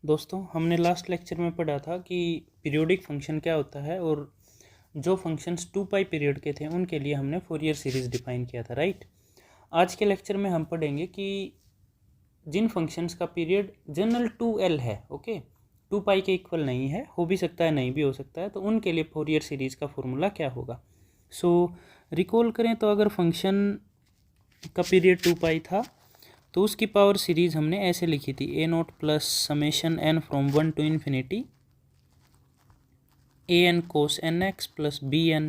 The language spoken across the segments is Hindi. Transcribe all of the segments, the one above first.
दोस्तों, हमने लास्ट लेक्चर में पढ़ा था कि पीरियोडिक फंक्शन क्या होता है और जो फंक्शंस 2 पाई पीरियड के थे उनके लिए हमने फोरियर सीरीज़ डिफाइन किया था, राइट। आज के लेक्चर में हम पढ़ेंगे कि जिन फंक्शंस का पीरियड जनरल 2L है, ओके, 2 पाई के इक्वल नहीं है, हो भी सकता है नहीं भी हो सकता है, तो उनके लिए फोरियर सीरीज़ का फॉर्मूला क्या होगा। रिकॉल करें तो अगर फंक्शन का पीरियड 2 पाई था तो उसकी पावर सीरीज़ हमने ऐसे लिखी थी, a nought plus summation n from 1 to infinity a n cos n x plus b n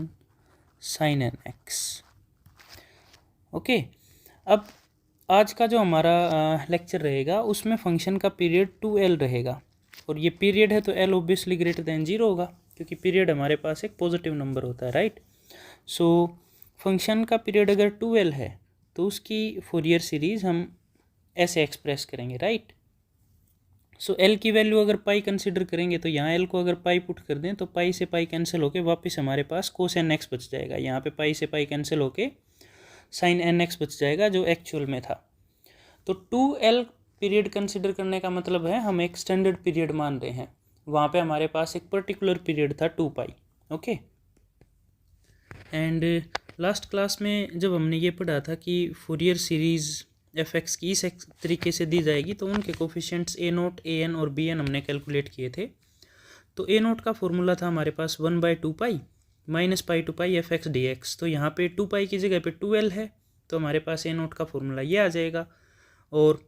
sine n x. Okay, अब आज का जो हमारा लेक्चर रहेगा उसमें फंक्शन का पीरियड 2L रहेगा, और ये पीरियड है तो L ऑब्वियसली ग्रेटर दैन 0 होगा, क्योंकि पीरियड हमारे पास एक पॉजिटिव नंबर होता है, राइट। फंक्शन का पीरियड अगर 2L है तो उसकी फोरियर सीरीज़ हम ऐसे एक्सप्रेस करेंगे, राइट। एल की वैल्यू अगर पाई कंसिडर करेंगे तो यहाँ एल को अगर पाई पुट कर दें तो पाई से पाई कैंसिल होके वापस हमारे पास कोस एन एक्स बच जाएगा। यहाँ पे पाई से पाई कैंसिल होके साइन एन एक्स बच जाएगा जो एक्चुअल में था। तो 2L पीरियड कंसिडर करने का मतलब है हम एक स्टैंडर्ड पीरियड मान रहे हैं, वहाँ पे हमारे पास एक पर्टिकुलर पीरियड था 2 पाई, ओके। एंड लास्ट क्लास में जब हमने ये पढ़ा था कि फोरियर सीरीज़ एफ एक्स की इस तरीके से दी जाएगी तो उनके coefficients a nought, a n और बी एन हमने कैलकुलेट किए थे। तो ए नोट का फॉर्मूला था हमारे पास 1/2 pi minus pi to pi f x d x. तो यहाँ पे 2 पाई की जगह पे 2L है, तो हमारे पास ए नोट का फॉर्मूला ये आ जाएगा, और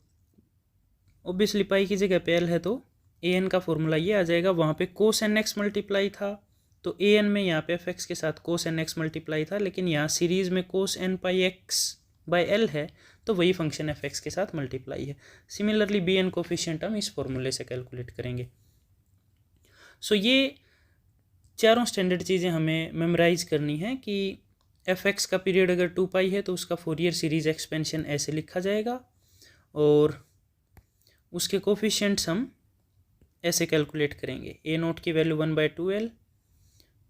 ऑब्वियसली पाई की जगह पे L है तो ए एन का फॉर्मूला ये आ जाएगा। वहाँ पे कोस एन एक्स मल्टीप्लाई था तो ए एन में यहाँ पे एफ एक्स के साथ कोस एन एक्स मल्टीप्लाई था, लेकिन यहाँ सीरीज़ में cos n pi x by L है तो वही फंक्शन एफ एक्स के साथ मल्टीप्लाई है। सिमिलरली बी एन कोफिशिएंट हम इस फॉर्मूले से कैलकुलेट करेंगे। ये चारों स्टैंडर्ड चीज़ें हमें मेमोराइज करनी है कि एफ एक्स का पीरियड अगर 2 पाई है तो उसका फोरियर सीरीज एक्सपेंशन ऐसे लिखा जाएगा, और उसके कोफिशिएंट्स हम ऐसे कैलकुलेट करेंगे। ए नोट की value 1/2L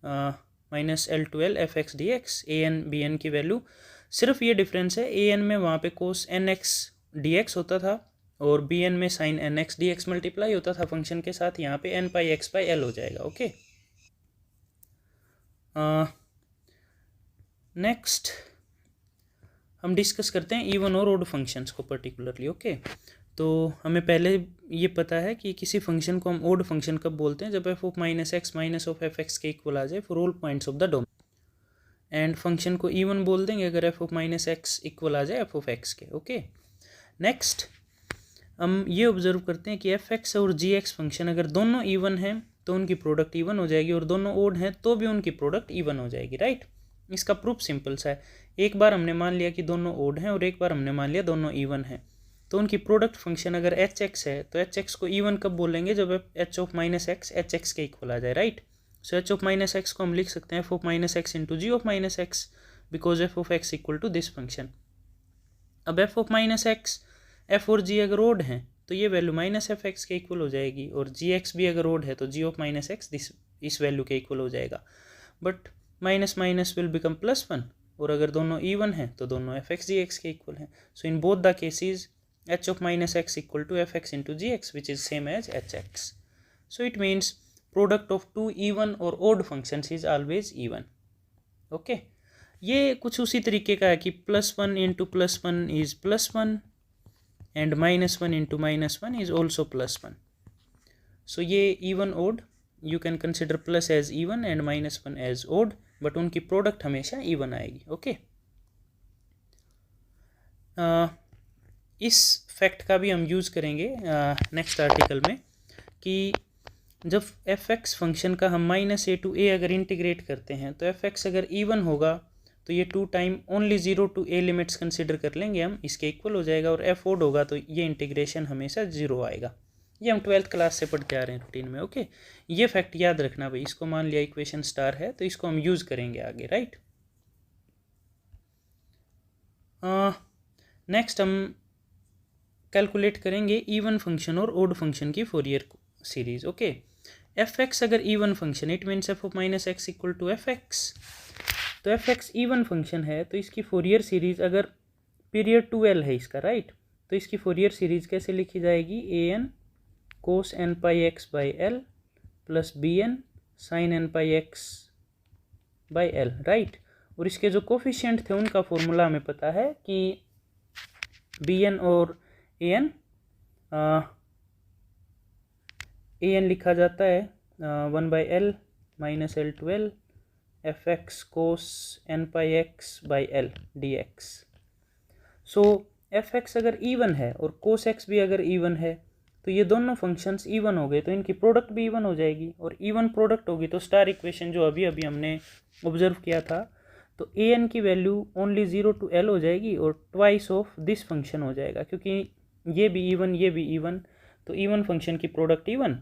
minus L to L f x d x, a n b n की वैल्यू सिर्फ ये डिफरेंस है, ए एन में वहाँ पे cos n x d x होता था और बी एन में sine n x d x multiply होता था फंक्शन के साथ। यहाँ पे n pi x by l हो जाएगा, ओके। नेक्स्ट हम डिस्कस करते हैं इवन और ऑड फंक्शंस को पर्टिकुलरली, ओके। तो हमें पहले ये पता है कि किसी फंक्शन को हम ऑड फंक्शन कब बोलते हैं, जब f of minus x minus of f x के इक्वल आ जाए for all points of the domain. And function को इवन बोल देंगे अगर f of minus x equal आ जाए एफ ऑफ एक्स के, ओके। नेक्स्ट हम ये ऑब्जर्व करते हैं कि एफ एक्स और जी एक्स फंक्शन अगर दोनों इवन हैं तो उनकी प्रोडक्ट इवन हो जाएगी, और दोनों ओड हैं तो भी उनकी प्रोडक्ट इवन हो जाएगी, राइट। इसका प्रूफ सिंपल सा है, एक बार हमने मान लिया कि दोनों ओड हैं और एक बार हमने मान लिया दोनों इवन हैं, तो उनकी प्रोडक्ट फंक्शन अगर एच एक्स है तो एच एक्स को इवन कब बोलेंगे, जब h of minus x h x के इक्वल आ जाए, right. H of minus x को हम लिख सकते हैं f of minus x into g of minus x, because f of x equal to this function. अब f of minus x, f और जी अगर ओड हैं तो ये वैल्यू माइनस एफ एक्स के इक्वल हो जाएगी, और जी एक्स भी अगर ओड है तो जी ऑफ माइनस एक्स इस वैल्यू के इक्वल हो जाएगा। But minus minus will become +1, और अगर दोनों इवन हैं तो दोनों एफ एक्स जी एक्स के इक्वल हैं। So in both the cases h of minus x equal to fx into gx, which is same as hx. So it means product of two even or odd functions is always even, okay. ये कुछ उसी तरीके का है कि +1 into +1 is +1 and -1 into -1 is also +1. So ये even odd you can consider plus as even and -1 as odd, but उनकी प्रोडक्ट हमेशा even आएगी, okay. इस फैक्ट का भी हम यूज़ करेंगे नेक्स्ट आर्टिकल में कि जब एफ एक्स फंक्शन का हम -a to a अगर इंटीग्रेट करते हैं तो एफ एक्स अगर इवन होगा तो ये 2 time only 0 to a limits consider कर लेंगे हम, इसके इक्वल हो जाएगा, और एफ ओड होगा तो ये इंटीग्रेशन हमेशा 0 आएगा। ये हम 12th क्लास से पढ़ते आ रहे हैं रूटीन में, ओके। ये फैक्ट याद रखना भाई, इसको मान लिया इक्वेशन स्टार है तो इसको हम यूज़ करेंगे आगे, राइट। नेक्स्ट हम कैलकुलेट करेंगे इवन फंक्शन और ओड फंक्शन की Fourier series, okay. F x अगर even function, it means f of minus x equal to f x, तो एफ एक्स इवन फंक्शन है तो इसकी फोरियर सीरीज अगर पीरियड 2L है इसका, राइट, तो इसकी फोरियर सीरीज कैसे लिखी जाएगी, a n cos n pi x by L plus b n sine n pi x by L, right. और इसके जो कोफिशिएंट थे उनका फॉर्मूला हमें पता है कि बी एन और ए एन लिखा जाता है 1/L minus L12 f x cos n pi x by l d x. So f x अगर इवन है और कोस एक्स भी अगर इवन है तो ये दोनों फंक्शंस इवन हो गए, तो इनकी प्रोडक्ट भी इवन हो जाएगी, और इवन प्रोडक्ट होगी तो स्टार इक्वेशन जो अभी अभी हमने ऑब्जर्व किया था, तो ए एन की वैल्यू ओनली 0 to L हो जाएगी और ट्वाइस ऑफ दिस फंक्शन हो जाएगा, क्योंकि ये भी इवन ये भी इवन, तो इवन फंक्शन की product even.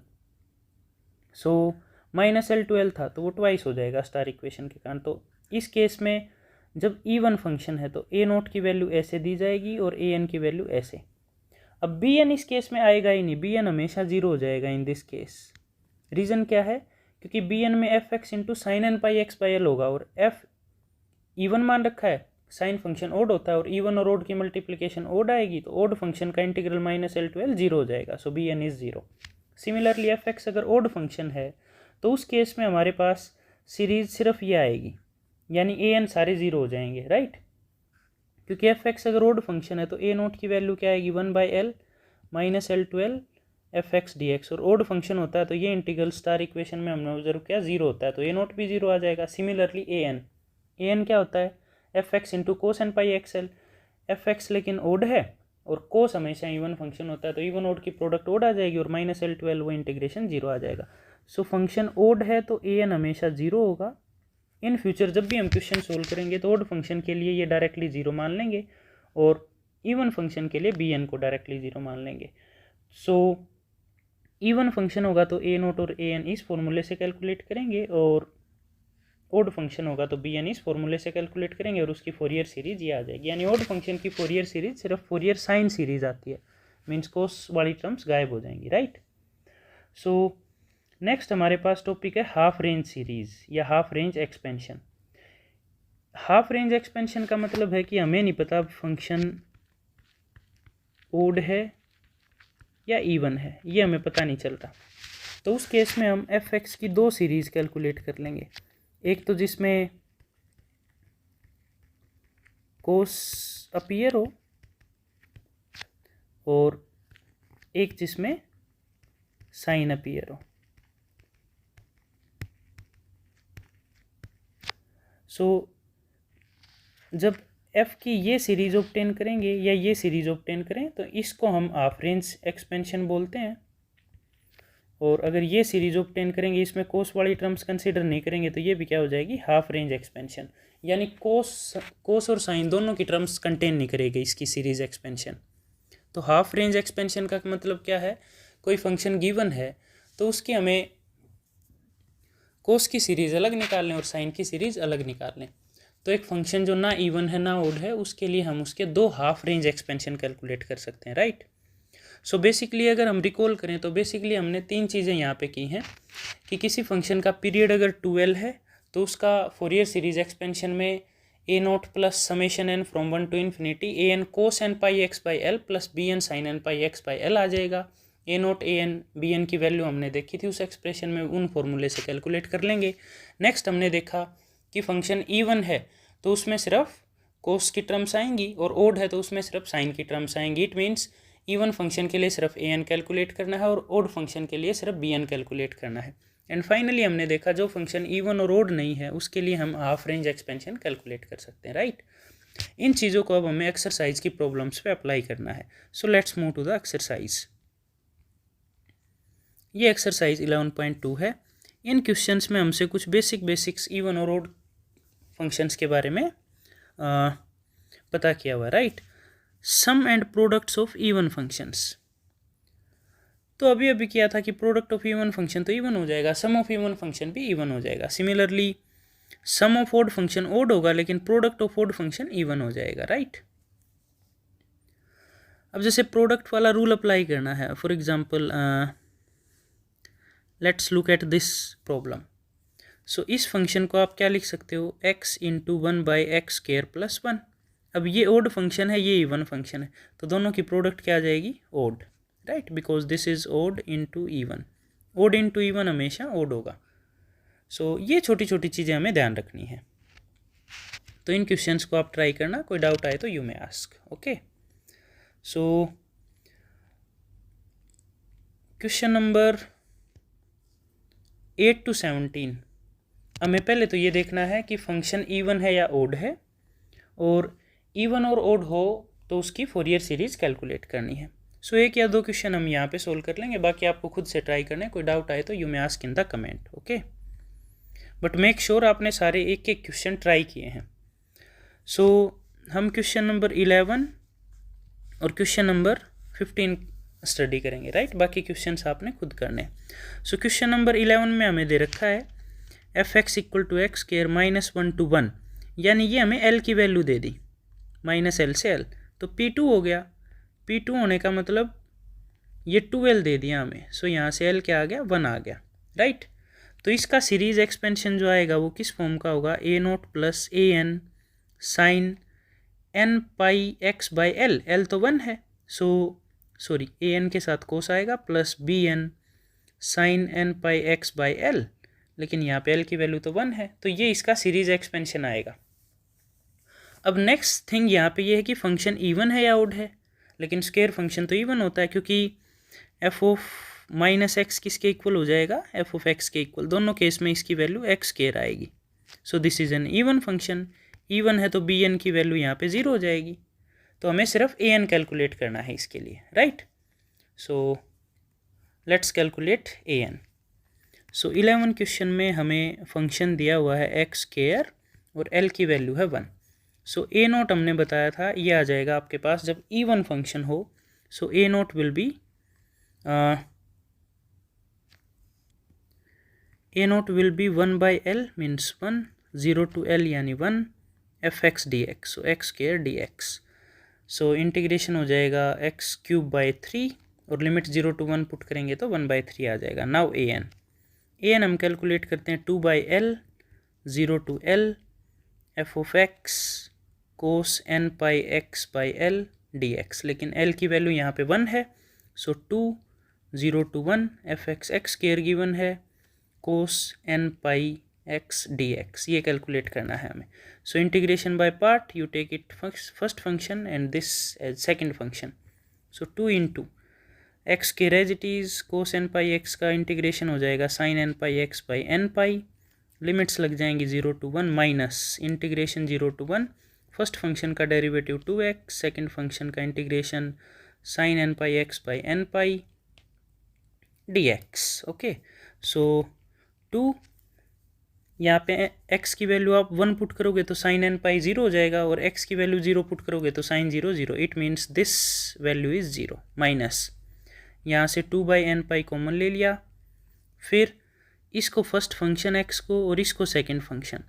So minus L12 था तो वो ट्वाइस हो जाएगा स्टार इक्वेशन के कारण। तो इस केस में जब इवन फंक्शन है तो ए नोट की वैल्यू ऐसे दी जाएगी और ए एन की वैल्यू ऐसे। अब बी एन इस केस में आएगा ही नहीं, बी एन हमेशा जीरो हो जाएगा इन दिस केस। रीज़न क्या है? क्योंकि बी एन में f x into sine n pi x by l होगा, और एफ इवन मान रखा है, साइन फंक्शन ओड होता है, और इवन और ओड की मल्टीप्लिकेशन ओड आएगी, तो ओड फंक्शन का इंटीग्रल माइनस L12 जीरो हो जाएगा। So b n is zero. Similarly f x अगर ओड फंक्शन है तो उस केस में हमारे पास सीरीज सिर्फ ये आएगी, यानी ए एन सारे जीरो हो जाएंगे, राइट। क्योंकि एफ एक्स अगर ओड फंक्शन है तो ए नोट की वैल्यू क्या आएगी 1/L minus L12 f x d x, और ओड फंक्शन होता है तो ये इंटीग्रल स्टार इक्वेशन में हमने ऑब्जर्व किया जीरो होता है, तो ए नोट भी जीरो आ जाएगा। सिमिलरली ए एन क्या होता है? F x into cos n pi x L. F x लेकिन ओड है और कोस हमेशा इवन फंक्शन होता है, तो इवन ओड की प्रोडक्ट ओड आ जाएगी और माइनस L12 वो इंटीग्रेशन जीरो आ जाएगा। सो फंक्शन ओड है तो ए एन हमेशा जीरो होगा। इन फ्यूचर जब भी हम क्वेश्चन सोल्व करेंगे तो ओड फंक्शन के लिए ये डायरेक्टली जीरो मान लेंगे और इवन फंक्शन के लिए बी एन को डायरेक्टली जीरो मान लेंगे। सो इवन फंक्शन होगा तो ए नोट और ए एन इस फॉर्मूले से कैलकुलेट करेंगे, और ओड फंक्शन होगा तो बी एन इस फॉर्मूले से कैलकुलेट करेंगे, और उसकी फोरियर सीरीज ये आ जाएगी। यानी ओड फंक्शन की फोरियर सीरीज सिर्फ फोरियर साइन सीरीज आती है, मीन्स कोस वाली टर्म्स गायब हो जाएंगी, राइट। सो नेक्स्ट हमारे पास टॉपिक है हाफ रेंज सीरीज या half range expansion. Half range expansion का मतलब है कि हमें नहीं पता फंक्शन ओड है या इवन है, ये हमें पता नहीं चलता। तो उस केस में हम एफ एक्स की दो सीरीज कैलकुलेट कर लेंगे, एक तो जिसमें कोस अपीयर हो और एक जिसमें साइन अपीयर हो। सो जब f की ये सीरीज ऑब्टेन करेंगे या ये सीरीज ऑब्टेन करें तो इसको हम हाफ रेंज एक्सपेंशन बोलते हैं, और अगर ये सीरीज ऑब्टेन करेंगे इसमें कोस वाली टर्म्स कंसीडर नहीं करेंगे तो ये भी क्या हो जाएगी? Half range expansion. यानी कोस और साइन दोनों की टर्म्स कंटेन नहीं करेगी इसकी सीरीज एक्सपेंशन। तो हाफ रेंज एक्सपेंशन का मतलब क्या है? कोई फंक्शन गिवन है तो उसकी हमें कोस की सीरीज़ अलग निकाल लें और साइन की सीरीज़ अलग निकाल लें। तो एक फंक्शन जो ना इवन है ना ओड है उसके लिए हम उसके दो हाफ रेंज एक्सपेंशन कैलकुलेट कर सकते हैं, राइट। सो बेसिकली अगर हम रिकॉल करें तो बेसिकली हमने तीन चीज़ें यहाँ पे की हैं कि किसी फंक्शन का पीरियड अगर 2L है तो उसका फोरियर सीरीज एक्सपेंशन में a nought plus summation n from 1 to infinity a n cos n pi x by L plus b n sine n pi x by L आ जाएगा। A nought a n b n की वैल्यू हमने देखी थी उस एक्सप्रेशन में, उन फॉर्मूले से कैलकुलेट कर लेंगे। नेक्स्ट हमने देखा कि फंक्शन इवन है तो उसमें सिर्फ कोस की टर्म्स आएंगी, और ओड है तो उसमें सिर्फ साइन की टर्म्स आएंगी। इट मीन्स इवन फंक्शन के लिए सिर्फ ए एन कैलकुलेट करना है और ओड फंक्शन के लिए सिर्फ बी एन कैलकुलेट करना है। एंड फाइनली हमने देखा जो फंक्शन इवन और ओड नहीं है उसके लिए हम हाफ रेंज एक्सपेंशन कैलकुलेट कर सकते हैं, राइट। इन चीज़ों को अब हमें एक्सरसाइज की प्रॉब्लम्स पे अप्लाई करना है। So let's move to the exercise. ये एक्सरसाइज 11.2 है। इन क्वेश्चंस में हमसे कुछ बेसिक्स इवन और ओड फंक्शंस के बारे में पता किया हुआ है, right. Sum and products of even functions, तो अभी किया था कि प्रोडक्ट ऑफ इवन फंक्शन तो इवन हो जाएगा, सम ऑफ इवन फंक्शन भी इवन हो जाएगा। Similarly sum of odd function odd होगा लेकिन product of odd function even हो जाएगा, राइट। अब जैसे प्रोडक्ट वाला रूल अप्लाई करना है, for example let's look at this problem. So इस फंक्शन को आप क्या लिख सकते हो? x into 1/x² plus 1। अब ये ओड फंक्शन है ये इवन फंक्शन है तो दोनों की प्रोडक्ट क्या आ जाएगी? Odd, right, because this is odd into even, odd into even हमेशा ओड होगा। सो ये छोटी छोटी चीज़ें हमें ध्यान रखनी है। तो इन क्वेश्चंस को आप ट्राई करना, कोई डाउट आए तो you may ask. Okay, so question number 8 to 17 हमें पहले तो ये देखना है कि फंक्शन इवन है या ओड है, और इवन और ओड हो तो उसकी फोरियर सीरीज कैलकुलेट करनी है। सो एक या दो क्वेश्चन हम यहाँ पे सोल्व कर लेंगे, बाकी आपको खुद से ट्राई करना है। कोई डाउट आए तो you may ask in the comment. Okay, but make sure आपने सारे एक एक क्वेश्चन ट्राई किए हैं। सो हम क्वेश्चन नंबर 11 और क्वेश्चन नंबर 15 स्टडी करेंगे, राइट। बाकी क्वेश्चंस आपने खुद करने। सो क्वेश्चन नंबर 11 में हमें दे रखा है f x equal to x square -1 to 1, यानी ये हमें एल की वैल्यू दे दी, माइनस एल से एल, तो P2 हो गया। P2 होने का मतलब ये 12 दे दिया हमें। सो यहाँ से एल क्या आ गया, 1 आ गया, राइट। तो इसका सीरीज एक्सपेंशन जो आएगा वो किस फॉर्म का होगा, A0 plus AN sine n pi x by l, l तो 1 है, सो सॉरी AN के साथ कोस आएगा, plus BN sine n pi x by l, लेकिन यहाँ पे एल की वैल्यू तो 1 है, तो ये इसका सीरीज एक्सपेंशन आएगा। अब नेक्स्ट थिंग यहाँ पे ये है कि फंक्शन इवन है या ओड है, लेकिन स्क्वायर फंक्शन तो इवन होता है, क्योंकि एफ ऑफ माइनस एक्स किसके इक्वल हो जाएगा, एफ ऑफ एक्स के इक्वल। दोनों केस में इसकी वैल्यू एक्स स्क्वायर आएगी। सो this is an even function, even है तो bn की वैल्यू यहाँ पे 0 हो जाएगी, तो हमें सिर्फ an कैलकुलेट करना है इसके लिए, right. So let's calculate an। So 11 question में हमें फंक्शन दिया हुआ है एक्स स्क्वायर और l की वैल्यू है 1। सो A0 हमने बताया था ये आ जाएगा आपके पास जब इवन फंक्शन हो। So A0 will be A0 will be 1 by L means 1, 0 to l यानी 1, f x d x, so x square d x. So integration हो जाएगा एक्स क्यूब बाई 3 और लिमिट 0 to 1 पुट करेंगे तो 1/3 आ जाएगा। नाउ an हम कैलकुलेट करते हैं 2 by l 0 to l f of x cos n pi x by l d x, लेकिन l की वैल्यू यहाँ पे 1 है, so 2 0 to 1 f x x square given है cos n pi x d x, ये कैलकुलेट करना है हमें। So integration by part, you take it first function and this as second function. So 2 into x square as it is, cos n pi x का इंटीग्रेशन हो जाएगा sine n pi x by n pi, limits लग जाएंगी 0 to 1 minus integration 0 to 1, first function का डेरिवेटिव 2x, सेकेंड फंक्शन का integration sine n pi x by n pi dx। Okay, so 2 यहाँ पे x की वैल्यू आप 1 पुट करोगे तो साइन n पाई 0 हो जाएगा, और x की वैल्यू 0 पुट करोगे तो sine 0 0, it means this value is 0, minus यहाँ से 2 बाई एन पाई कॉमन ले लिया, फिर इसको फर्स्ट फंक्शन x को और इसको second function.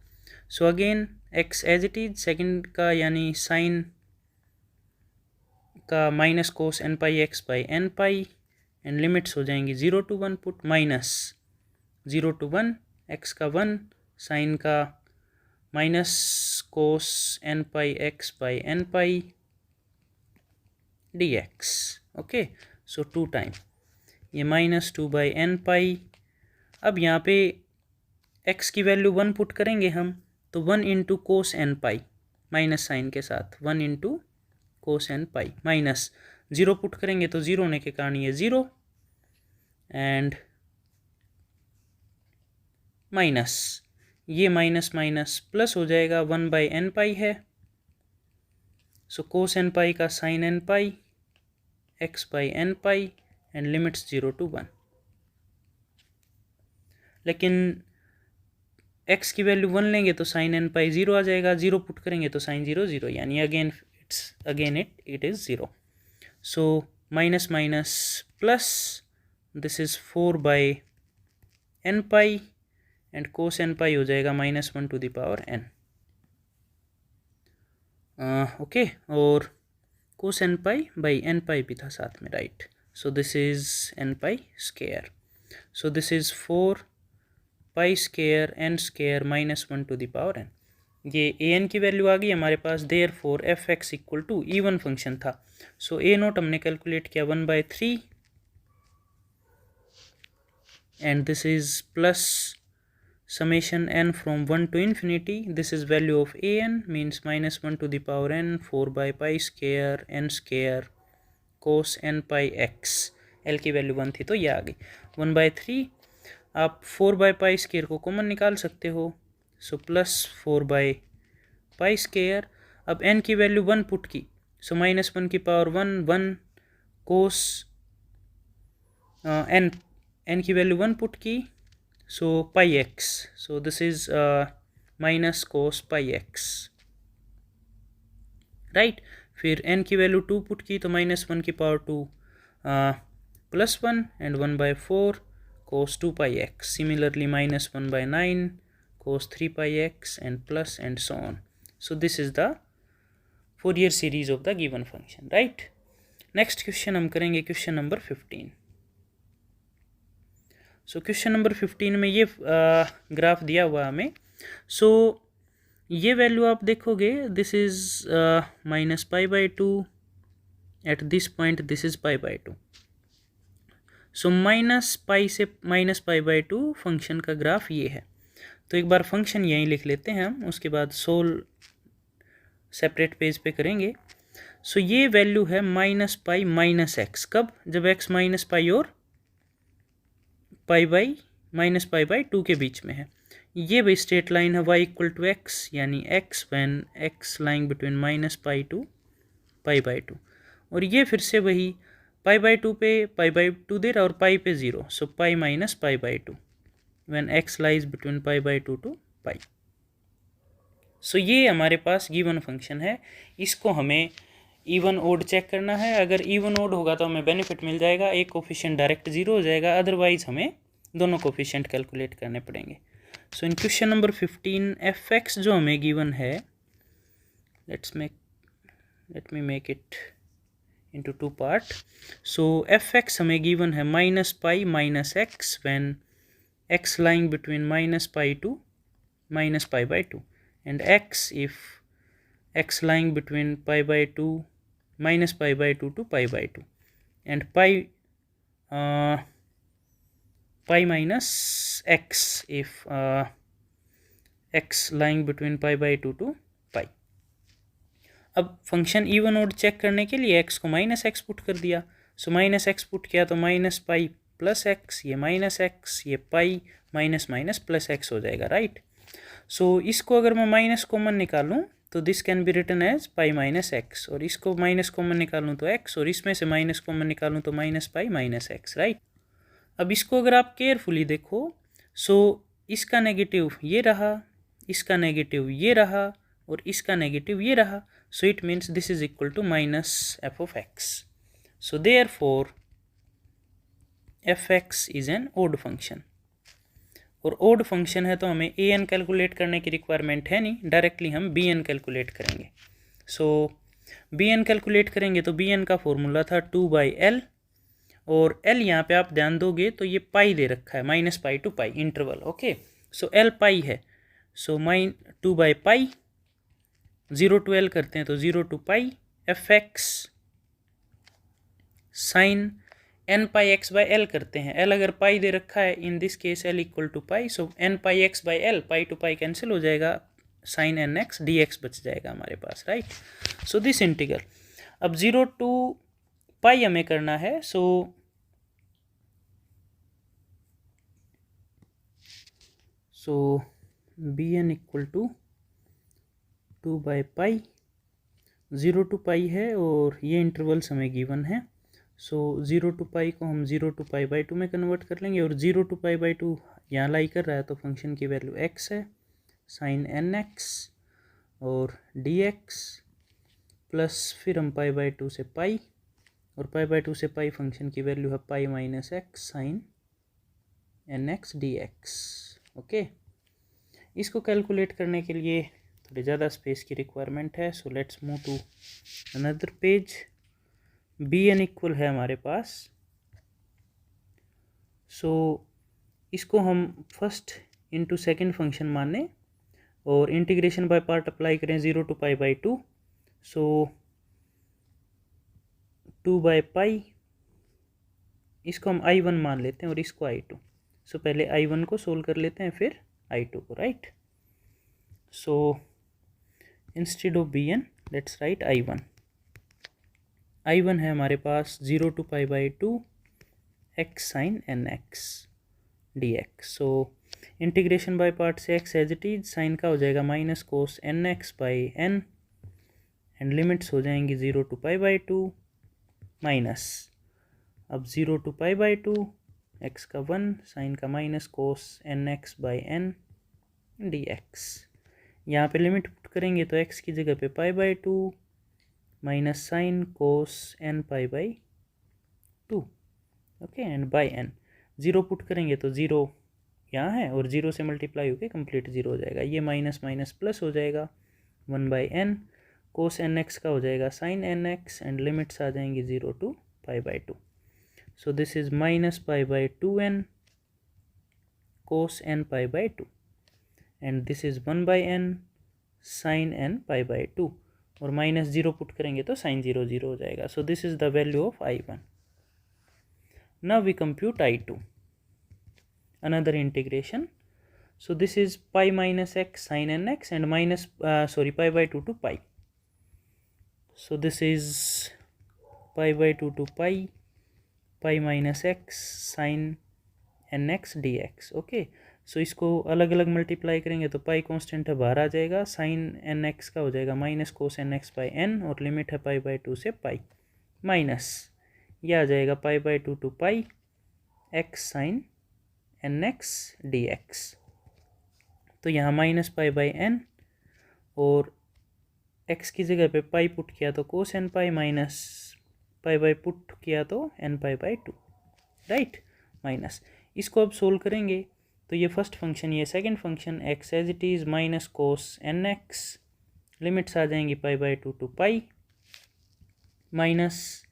So again x as it is, second का यानी साइन का minus cos n pi x by n pi, and limits हो जाएंगी 0 to 1 put, minus 0 to 1 x का 1 साइन का minus cos n pi x by n pi dx। Okay, so 2 time ये माइनस 2 बाई n पाई। अब यहाँ पे x की वैल्यू 1 पुट करेंगे हम तो 1 इंटू कोस n पाई, माइनस साइन के साथ 1 इंटू कोस n पाई, माइनस 0 पुट करेंगे तो 0 होने के कारण ये 0, एंड माइनस ये माइनस माइनस प्लस हो जाएगा 1 बाई n पाई है। सो कोस n पाई का sine n pi x by n pi, and limits 0 to 1, लेकिन x की वैल्यू 1 लेंगे तो साइन n पाई 0 आ जाएगा, 0 पुट करेंगे तो साइन 0 0, यानी again it is 0। So minus minus plus, this is 4 by n pi, and cos n पाई हो जाएगा -1 to the power n। Okay, और कोस n पाई बाई n पाई भी था साथ में, right. So this is n pi square, so this is 4 pi square n square -1 to the power n। ये an की वैल्यू आ गई हमारे पास, therefore F x equal to even function था। सो A0 हमने कैलकुलेट किया 1/3 and this is plus summation n from 1 to infinity. This is value of an, means minus 1 to the power n 4 by pi square n square cos n pi x. l की वैल्यू 1 थी तो ये आ गई 1/3. आप 4 बाई पाई स्केयर को कॉमन निकाल सकते हो, so plus 4 by pi square. अब n की वैल्यू 1 पुट की, सो माइनस 1 की पावर 1 1 कोस n की वैल्यू 1 पुट की, so pi x. So this is minus cos pi x, right. फिर n की वैल्यू 2 पुट की तो माइनस 1 की power 2 plus 1 and 1/4 cos 2 pi x. Similarly minus 1/9 cos 3 pi x and plus and so on. So this is the Fourier series of the given function, right. Next question हम करेंगे question number 15. So question number 15 में ये ग्राफ दिया हुआ हमें. सो ये वैल्यू आप देखोगे, this is minus π/2 at this point, this is π/2. So minus pi से माइनस π/2 फंक्शन का ग्राफ ये है. तो एक बार फंक्शन यहीं लिख लेते हैं हम, उसके बाद सोल सेपरेट पेज पे करेंगे. सो ये वैल्यू है माइनस पाई माइनस एक्स. कब? जब एक्स माइनस पाई और पाई बाई माइनस π/2 के बीच में है. ये भाई स्ट्रेट लाइन है y इक्वल टू एक्स, यानी x when x lying between minus pi to π/2. और ये फिर से वही π/2 पे π/2 दे रहा और पाई पे 0, so pi minus π/2 when x lies between π/2 to pi. सो ये हमारे पास गिवन फंक्शन है. इसको हमें इवन ओड चेक करना है. अगर इवन ओड होगा तो हमें बेनिफिट मिल जाएगा, एक कोफिशिएंट डायरेक्ट 0 हो जाएगा, अदरवाइज हमें दोनों कोफिशिएंट कैलकुलेट करने पड़ेंगे. सो इन क्वेश्चन नंबर 15 fx जो हमें गिवन है, let me make it into 2 part. So fx हमें given है minus pi minus x when x lying between minus pi to minus π/2 and x if x lying between π/2 minus π/2 to π/2 and pi minus x if x lying between π/2 to pi. अब फंक्शन इवन ओड चेक करने के लिए x को माइनस एक्स पुट कर दिया. सो माइनस एक्स पुट किया तो माइनस पाई प्लस एक्स, ये माइनस एक्स, ये pi minus minus plus x हो जाएगा, राइट. सो इसको अगर मैं माइनस कॉमन निकालूं तो this can be written as pi minus x, और इसको माइनस कॉमन निकालूं तो x, और इसमें से माइनस कॉमन निकालूं तो minus pi minus x, right. अब इसको अगर आप केयरफुली देखो, सो इसका नेगेटिव ये रहा, इसका नेगेटिव ये रहा, और इसका नेगेटिव ये रहा. So it means this is equal to minus f of x. So therefore fx is an odd function. और odd function है तो हमें an कैलकुलेट करने की रिक्वायरमेंट है नहीं, डायरेक्टली हम bn कैलकुलेट करेंगे. सो bn कैलकुलेट करेंगे तो bn का फॉर्मूला था 2/l, और l यहाँ पे आप ध्यान दोगे तो ये पाई दे रखा है, minus pi to pi interval, okay. So l pi है, सो 2/पाई 0 to l करते हैं तो 0 to pi fx sine n pi x by l करते हैं. l अगर पाई दे रखा है, in this case l equal to pi, so n pi x by l, pi to pi cancel हो जाएगा, sine n x d x बच जाएगा हमारे पास, राइट. सो दिस इंटीग्रल अब 0 to पाई हमें करना है. सो bn इक्वल टू 2/पाई, 0 to पाई है और ये इंटरवल्स हमें गिवन है. सो 0 to पाई को हम 0 to π/2 में कन्वर्ट कर लेंगे, और 0 to π/2 यहाँ लाई कर रहा है तो फंक्शन की वैल्यू x है, साइन एन एक्स और डी एक्स, प्लस फिर हम π/2 से पाई, और π/2 से पाई फंक्शन की वैल्यू है pi minus x sine n x d x, okay. इसको कैलकुलेट करने के लिए थोड़ी ज़्यादा स्पेस की रिक्वायरमेंट है. So let's move to another page. bn equal है हमारे पास, सो इसको हम फर्स्ट इंटू सेकेंड फंक्शन माने और इंटीग्रेशन बाय पार्ट अप्लाई करें 0 to π/2. सो 2/पाई, इसको हम i1 मान लेते हैं और इसको i2. सो पहले I1 को सोल्व कर लेते हैं फिर I2 को, right. So instead of Bn let's write I1 है हमारे पास 0 to π/2 x sin nx dx। So integration by part से x as it is, sine का हो जाएगा minus cos nx/n and limits हो जाएंगी 0 to π/2 माइनस, अब 0 to π/2 x का 1 साइन का माइनस कोस nx/n dx। यहाँ पे लिमिट पुट करेंगे तो x की जगह पे π/2 minus sine cos n π/2, okay, and by n। 0 put करेंगे तो 0 यहाँ है और 0 से मल्टीप्लाई होकर कंप्लीट 0 हो जाएगा, ये माइनस माइनस प्लस हो जाएगा 1/n, कोस nx का हो जाएगा साइन nx एंड लिमिट्स आ जाएंगी 0 to π/2। So this is minus π/2n cos n π/2 and this is 1/n sine n π/2 और माइनस 0 पुट करेंगे तो साइन 0 0 हो जाएगा। So this is the value of I1। Now we compute I2, another integration. So this is pi minus x sin nx and minus π/2 to pi. So this is π/2 to pi minus x sin nx dx, okay. So इसको अलग अलग मल्टीप्लाई करेंगे तो पाई कांस्टेंट है बाहर आ जाएगा, साइन nx का हो जाएगा माइनस कोस nx/n और लिमिट है π/2 से पाई, माइनस यह आ जाएगा π/2 to pi x sine nx dx। तो यहाँ माइनस π/n और x की जगह पे पाई पुट किया तो कोस nπ माइनस π/2 पुट किया तो nπ/2, राइट, माइनस। इसको अब सोल्व करेंगे तो ये फर्स्ट फंक्शन, ये second function, x as it is minus cos nx, limits आ जाएंगी π/2 to पाई, माइनस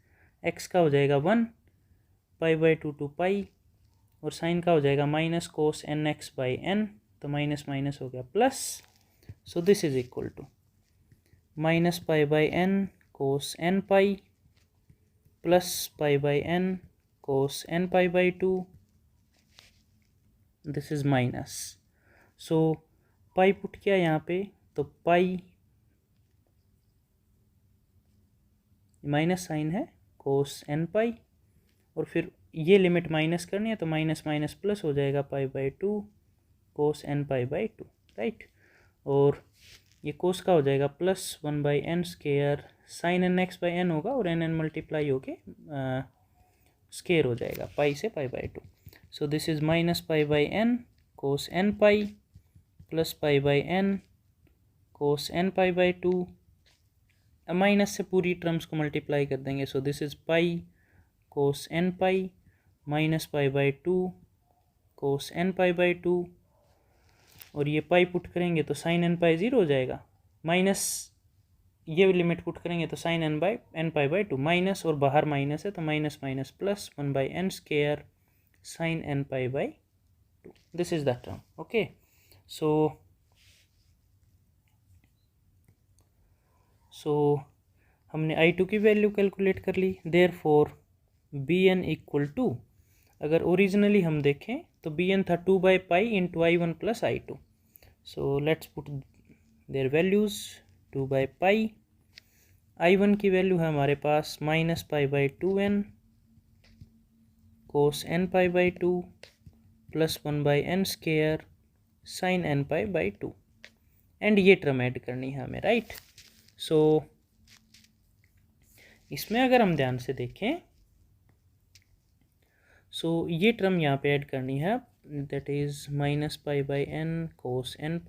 x का हो जाएगा 1 π/2 to पाई और साइन का हो जाएगा माइनस कोस nx/n, तो माइनस माइनस हो गया plus. So this is equal to minus π/n cos nπ plus π/n cos nπ/2, this is minus. So pi put किया यहाँ पे तो पाई माइनस साइन है कोस nπ और फिर ये लिमिट माइनस करनी है तो माइनस माइनस प्लस हो जाएगा π/2 कोस nπ/2, राइट। और ये कोस का हो जाएगा plus 1/n square sign nx/n होगा और n मल्टीप्लाई होके स्केयर हो जाएगा पाई से π/2। So this is minus π/n cos nπ plus π/n cos nπ/2, minus से पूरी टर्म्स को मल्टीप्लाई कर देंगे। So this is pi cos nπ minus π/2 cos nπ/2 और ये पाई पुट करेंगे तो साइन nπ 0 हो जाएगा, माइनस ये लिमिट पुट करेंगे तो साइन nπ/2 माइनस और बाहर माइनस है तो minus minus plus 1/n square sine nπ/2, this is the term, okay. So हमने I2 की वैल्यू कैलकुलेट कर ली, देयरफॉर Bn इक्वल टू, अगर ओरिजिनली हम देखें तो Bn था 2/π into I1 plus I2। So let's put their values, 2/π, I1 की वैल्यू है हमारे पास minus π/2n cos nπ/2 plus 1/n square sine nπ/2 and ये टर्म ऐड करनी है हमें, राइट। सो इसमें अगर हम ध्यान से देखें सो ये टर्म यहाँ पे ऐड करनी है, that is minus π/n cos nπ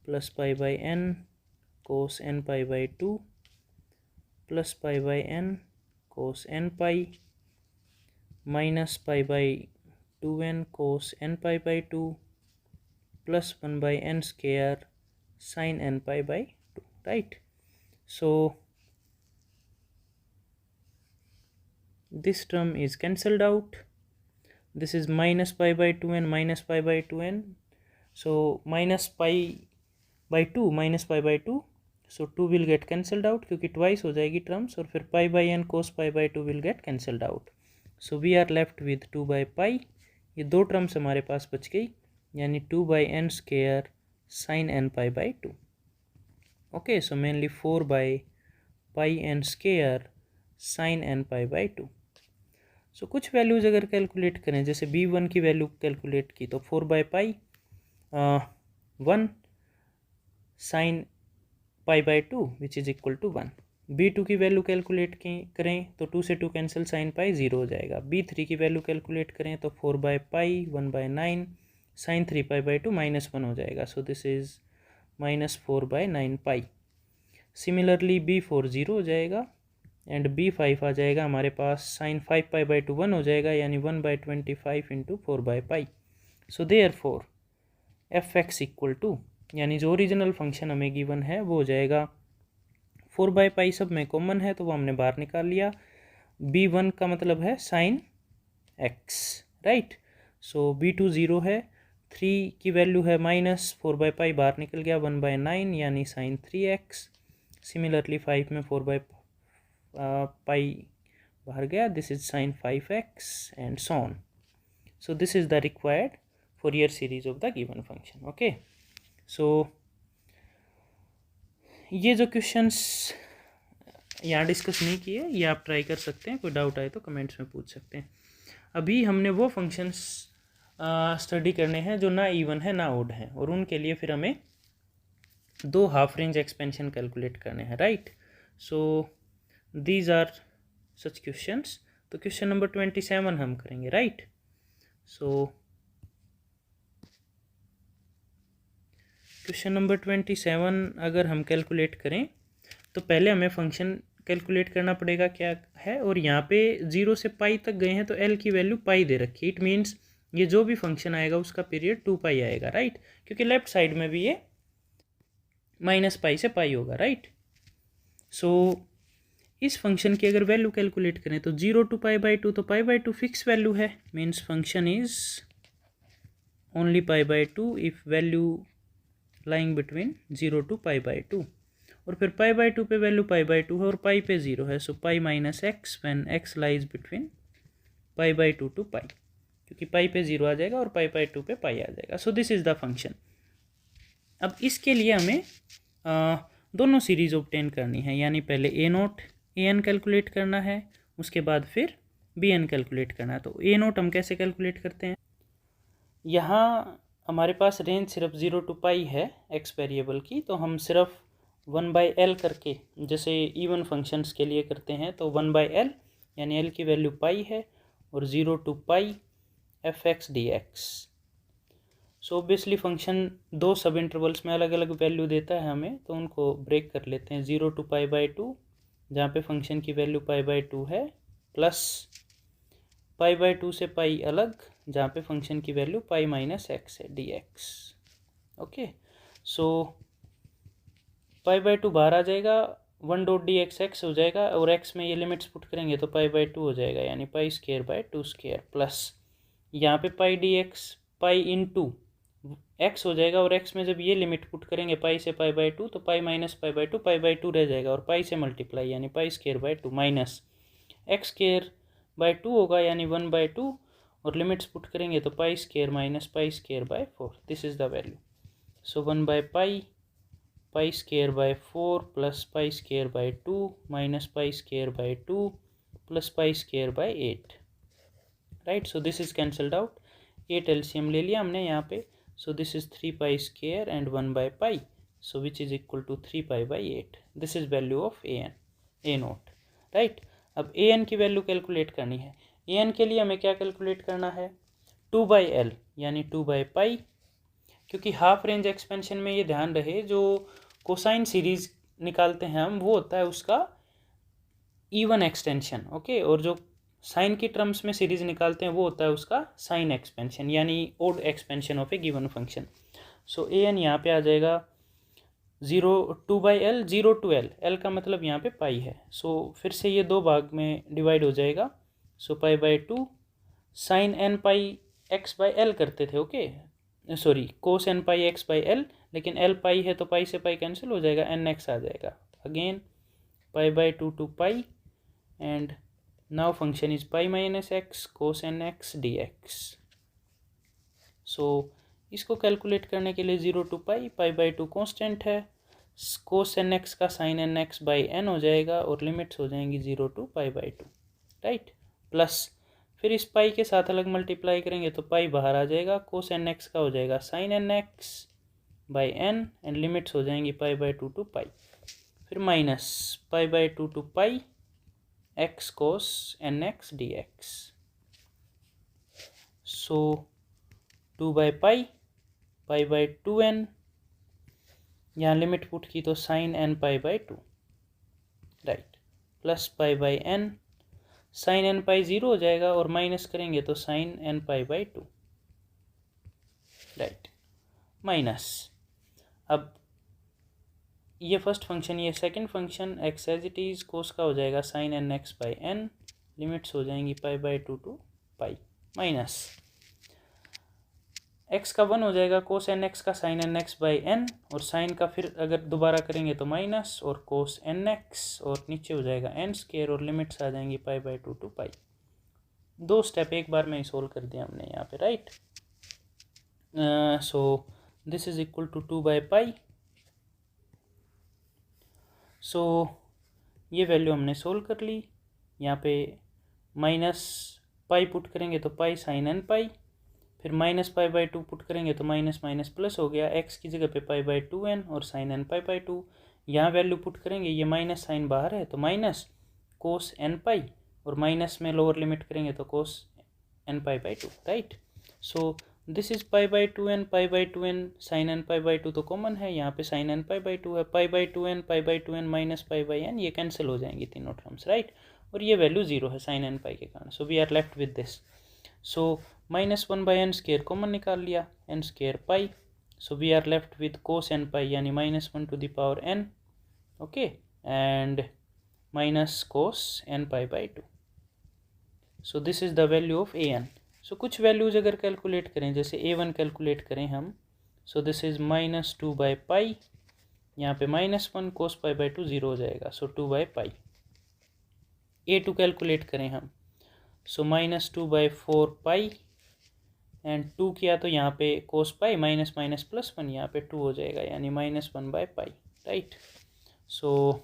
plus π/n cos nπ/2 plus π/n cos nπ minus π/2n cos nπ/2 plus 1/n square sine nπ/2, right. So this term is cancelled out, this is minus π/2n minus π/2n, so minus π/2 minus π/2, so 2 will get cancelled out क्योंकि twice हो जाएगी terms और फिर π/n cos π/2 will get cancelled out, so we are left with 2/π ये दो टर्म्स हमारे पास बच गई, यानी 2/n² sin n π/2. Okay, so mainly 4/πn² sin n π/2. सो कुछ वैल्यूज़ अगर कैलकुलेट करें, जैसे b1 की वैल्यू कैलकुलेट की तो 4/1 sin π/2 which is equal to 1. b2 की वैल्यू कैलकुलेट करें तो 2 से 2 कैंसिल, sin π 0 हो जाएगा. b3 की वैल्यू कैलकुलेट करें तो 4/π 1/9 sin 3π/2 -1 हो जाएगा. So this is -4/9π. Similarly b4 0 हो जाएगा एंड b5 आ जाएगा हमारे पास sin 5π/2 1 हो जाएगा, यानी 1/25 into 4/π. So therefore fx equal to, यानी जो ओरिजिनल फंक्शन हमें गिवन है वो हो जाएगा 4/π सब में कॉमन है तो वो हमने बाहर निकाल लिया. b1 का मतलब है sin x, राइट. सो b2 0 है, 3 की वैल्यू है -4/π बाहर निकल गया 1/9 यानी sin 3x. सिमिलरली 5 में 4/π बाहर गया, this is sin 5x and so on. So this is the required Fourier series of the given function. Okay, so ये जो क्वेश्चंस यहाँ डिस्कस नहीं किए ये आप ट्राई कर सकते हैं, कोई डाउट आए तो कमेंट्स में पूछ सकते हैं. अभी हमने वो फंक्शंस स्टडी करने हैं जो ना इवन है ना ओड है, और उनके लिए फिर हमें दो हाफ रेंज एक्सपेंशन कैलकुलेट करने हैं, right. So these are such questions. तो क्वेश्चन नंबर 27 हम करेंगे, राइट. सो क्वेश्चन नंबर 27 अगर हम कैलकुलेट करें तो पहले हमें फंक्शन कैलकुलेट करना पड़ेगा क्या है, और यहाँ पे 0 से पाई तक गए हैं तो l की वैल्यू पाई दे रखी है. इट मीन्स ये जो भी फंक्शन आएगा उसका पीरियड 2π आएगा, राइट. क्योंकि लेफ्ट साइड में भी ये -π से पाई होगा, राइट. सो इस फंक्शन की अगर वैल्यू कैलकुलेट करें तो 0 to π/2, तो π/2 फिक्स वैल्यू है, means function is only π/2 if value lying between 0 to π/2. और फिर π/2 पे वैल्यू π/2 है और पाई पे 0 है, so π - x when x lies between π/2 to π, क्योंकि पाई पे 0 आ जाएगा और π/2 पे पाई आ जाएगा. So this is the function. अब इसके लिए हमें दोनों सीरीज ऑब्टेन करनी है, यानी पहले a0 an कैलकुलेट करना है, उसके बाद फिर bn कैलकुलेट करना है. तो a0 हम कैसे कैलकुलेट करते हैं, यहाँ हमारे पास रेंज सिर्फ 0 to π है x वेरिएबल की, तो हम सिर्फ 1/l करके जैसे इवन फंक्शंस के लिए करते हैं तो 1/l यानी l की वैल्यू पाई है और 0 to π fx dx. So obviously function दो सब इंटरवल्स में अलग अलग वैल्यू देता है हमें, तो उनको ब्रेक कर लेते हैं. 0 to π/2 जहाँ पे फंक्शन की वैल्यू π/2 है, प्लस π/2 से पाई अलग जहाँ पे फंक्शन की वैल्यू π - x है dx. ओके, सो π/2 बाहर आ जाएगा, 1 .dx हो जाएगा, और x में ये लिमिट्स पुट करेंगे तो π/2 हो जाएगा, यानी π² प्लस यहाँ पे π dx π इंटू x हो जाएगा, और x में जब ये लिमिट पुट करेंगे π से π/2 तो π - π/2 π/2 रह जाएगा, और π से मल्टीप्लाई यानी π² माइनस x² होगा यानी 1/2, और लिमिट्स पुट करेंगे तो π² - π²/4. This is the value. So 1/π π² plus π² minus π² plus π²/8, right. So this is cancelled out. 8 LCM ले लिया हमने यहाँ पे. So this is 3π² and 1/π, so which is equal to 3π/8. This is value of a0, right. अब an की वैल्यू कैलकुलेट करनी है. an के लिए हमें क्या कैलकुलेट करना है, 2/l यानी 2/π. क्योंकि हाफ रेंज एक्सपेंशन में ये ध्यान रहे जो कोसाइन सीरीज निकालते हैं हम वो होता है उसका इवन एक्सटेंशन, ओके, और जो साइन की टर्म्स में सीरीज निकालते हैं वो होता है उसका साइन एक्सपेंशन यानी odd expansion of a given function. So an यहाँ पे आ जाएगा 2/l 0 to l, l का मतलब यहाँ पे पाई है. सो फिर से ये दो भाग में डिवाइड हो जाएगा. सो π/2 साइन nπx/l करते थे, ओके, सॉरी कोस nπx/l, लेकिन l पाई है तो पाई से पाई कैंसिल हो जाएगा, nx आ जाएगा. Again π/2 to π and now function is π - x cos nx dx. सो इसको कैलकुलेट करने के लिए 0 to pi, pi by 2 constant है, कोस एन एक्स का sine n x by n हो जाएगा और लिमिट्स हो जाएंगी 0 to pi by 2, right. Plus फिर इस पाई के साथ अलग मल्टीप्लाई करेंगे तो पाई बाहर आ जाएगा, कोस एन एक्स का हो जाएगा sine n x by n and limits हो जाएंगी पाई बाई 2 to पाई। फिर minus pi by 2 to pi x cos n x d x. So 2 by pi, pi by 2n, यहाँ लिमिट पुट की तो sine n pi by 2, right. Plus pi by n, sine n pi 0 हो जाएगा और माइनस करेंगे तो sine n pi by 2, right. Minus अब ये फर्स्ट फंक्शन, ये second function, x as it is, cos का हो जाएगा sine n x by n, limits हो जाएंगी pi by 2 to pi. Minus x का 1 हो जाएगा, कोस एन एक्स का sine n x by n, और साइन का फिर अगर दोबारा करेंगे तो माइनस और कोस एन एक्स, और नीचे हो जाएगा एन स्केयर और लिमिट्स आ जाएंगी pi by 2 to pi. 2 step एक बार में ही सोल्व कर दिया हमने यहाँ पे, right. So this is equal to 2 by pi. सो ये वैल्यू हमने सोल्व कर ली। यहाँ पे माइनस पाई पुट करेंगे तो पाई साइन एन पाई, फिर माइनस पाई बाई 2 पुट करेंगे तो माइनस माइनस प्लस हो गया, एक्स की जगह पे पाई बाई 2n और साइन एन पाई बाई 2। यहाँ वैल्यू पुट करेंगे, ये माइनस साइन बाहर है तो माइनस कोस एन पाई, और माइनस में लोअर लिमिट करेंगे तो cos n pi by 2, right. So this is pi by 2n, pi by 2n, sine n pi by 2 तो कॉमन है, यहाँ पे साइन एन पाई बाई 2 है, पाई by 2n, pi by 2n minus pi by n, ये कैंसिल हो जाएंगी तीनों टर्म्स, राइट। और ये वैल्यू 0 है साइन एन पाई के कारण। So we are left with this. So minus 1 by n square common निकाल लिया, n square pi. So we are left with cos n pi यानी minus 1 to the power n, okay, and minus cos n pi by 2। So this is the value of a n. So कुछ वैल्यूज अगर कैलकुलेट करें, जैसे A1 कैलकुलेट करें हम, सो दिस इज माइनस 2 बाई पाई, यहाँ पे माइनस 1 कोस पाई बाई 2 0 हो जाएगा, सो 2 बाई पाई। A2 कैलकुलेट करें हम, so minus 2 by 4 pi and 2 किया तो यहाँ पे कोस पाई माइनस माइनस प्लस 1, यहाँ पे 2 हो जाएगा यानी minus 1 by pi, right. So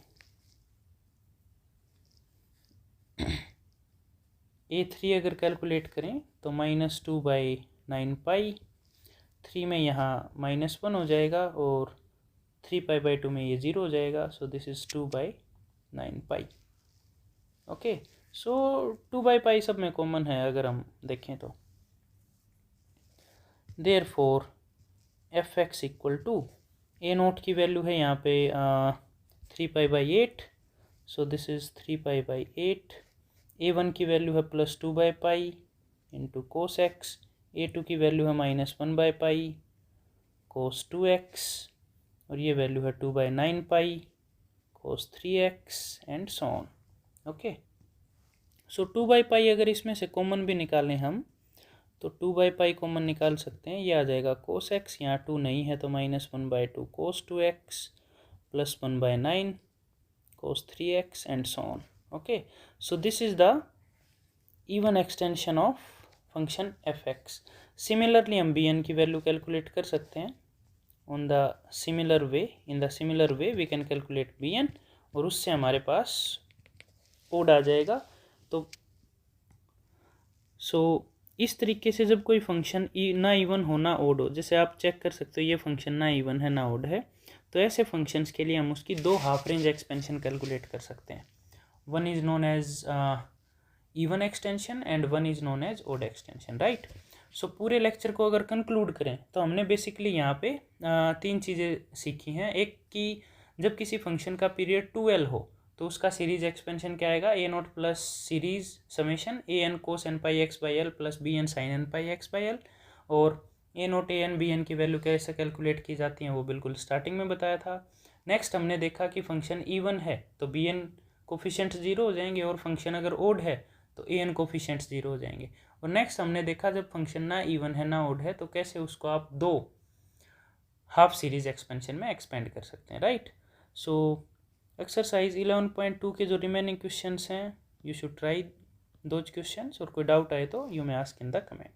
A3 अगर कैलकुलेट करें तो माइनस 2 बाई 9 पाई, 3 में यहाँ माइनस 1 हो जाएगा और 3 पाई बाई 2 में ये 0 हो जाएगा, so this is 2 by 9 pi, okay. So 2 by pi सब में कॉमन है अगर हम देखें तो। Therefore F x equal to, A note की वैल्यू है यहाँ पे 3 pi by 8, so this is 3 pi by 8। A1 की वैल्यू है plus 2 by pi into cos x, A2 की वैल्यू है minus 1 by pi cos 2x, और ये वैल्यू है 2 by 9 pi cos 3x and so on, okay. So 2 by पाई अगर इसमें से कॉमन भी निकालें हम तो 2 बाई पाई कॉमन निकाल सकते हैं, ये आ जाएगा कोस एक्स, यहाँ 2 नहीं है तो minus 1 by 2 cos 2x plus 1 by 9 cos 3x and so on, okay. So this is the even extension of function fx. Similarly हम bn की वैल्यू कैलकुलेट कर सकते हैं on the similar way, in the similar way we can calculate bn, और उससे हमारे पास ओड आ जाएगा। तो इस तरीके से जब कोई फंक्शन ना इवन हो ना ओड हो, जैसे आप चेक कर सकते हो ये फंक्शन ना इवन है ना ओड है, तो ऐसे फंक्शंस के लिए हम उसकी 2 हाफ रेंज एक्सपेंशन कैलकुलेट कर सकते हैं। One is known as even extension and one is known as odd extension, right? So पूरे लेक्चर को अगर कंक्लूड करें तो हमने बेसिकली यहाँ पे 3 चीज़ें सीखी हैं। एक कि जब किसी फंक्शन का पीरियड 2l हो तो उसका सीरीज एक्सपेंशन क्या आएगा, a nought plus series summation a n cos n pi x by L plus b n sine n pi x by l, और a nought a n b n की वैल्यू कैसे कैलकुलेट की जाती हैं वो बिल्कुल स्टार्टिंग में बताया था। नेक्स्ट हमने देखा कि फंक्शन इवन है तो b n कोफिशिएंट्स 0 हो जाएंगे, और फंक्शन अगर ओड है तो ए एन कोफिशिएंट्स 0 हो जाएंगे। और नेक्स्ट हमने देखा जब फंक्शन ना इवन है ना ओड है तो कैसे उसको आप 2 हाफ सीरीज एक्सपेंशन में एक्सपेंड कर सकते हैं, राइट। सो एक्सरसाइज 11.2 के जो रिमेनिंग क्वेश्चंस हैं you should try those questions, और कोई डाउट आए तो you may ask in the comment.